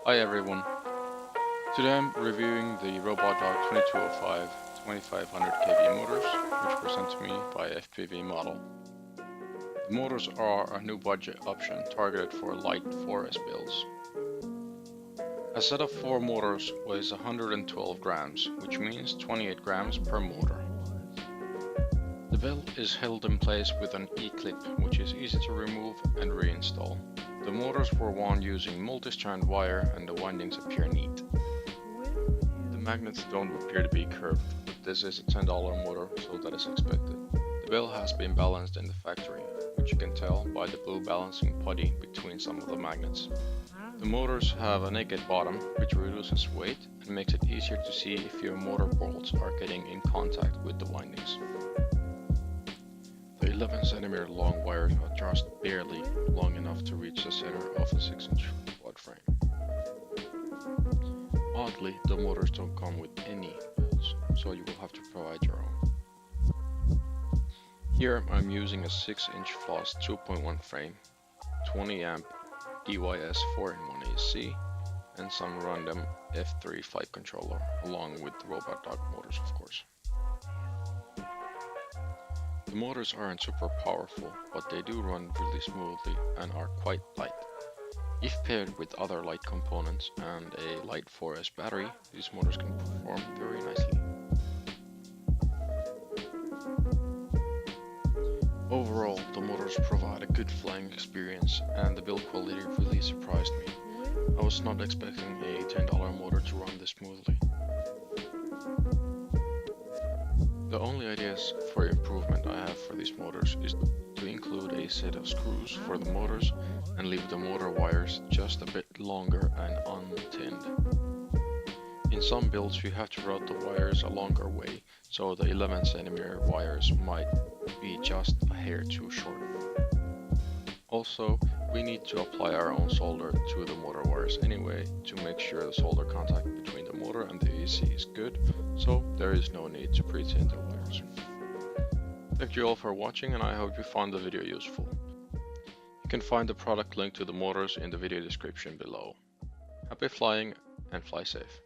Hi everyone, today I'm reviewing the Robotdog 2205 2500 kV motors, which were sent to me by FPV Model. The motors are a new budget option targeted for light forest builds. A set of 4 motors weighs 112 grams, which means 28 grams per motor. The belt is held in place with an E-clip, which is easy to remove and reinstall. The motors were wound using multi-strand wire and the windings appear neat. The magnets don't appear to be curved, but this is a $10 motor, so that is expected. The bell has been balanced in the factory, which you can tell by the blue balancing putty between some of the magnets. The motors have a naked bottom, which reduces weight and makes it easier to see if your motor bolts are getting in contact with the windings. The 11 cm long wires are just barely long enough to reach the center of a 6-inch quad frame. Oddly, the motors don't come with any bolts, so you will have to provide your own. Here I'm using a 6-inch floss 2.1 frame, 20 amp DYS 4-in-1 AC, and some random F3 flight controller, along with the Robotdog motors of course. The motors aren't super powerful, but they do run really smoothly and are quite light. If paired with other light components and a light forest battery, these motors can perform very nicely. Overall, the motors provide a good flying experience and the build quality really surprised me. I was not expecting a $10 motor to run this smoothly. The only ideas for improvement I have for these motors is to include a set of screws for the motors and leave the motor wires just a bit longer and untinned. In some builds you have to route the wires a longer way, so the 11 cm wires might be just a hair too short. Also, we need to apply our own solder to the motor wires anyway to make sure the solder contact between the motor and the AC is good, so there is no need to pre-tin the wires. Thank you all for watching and I hope you found the video useful. You can find the product link to the motors in the video description below. Happy flying and fly safe.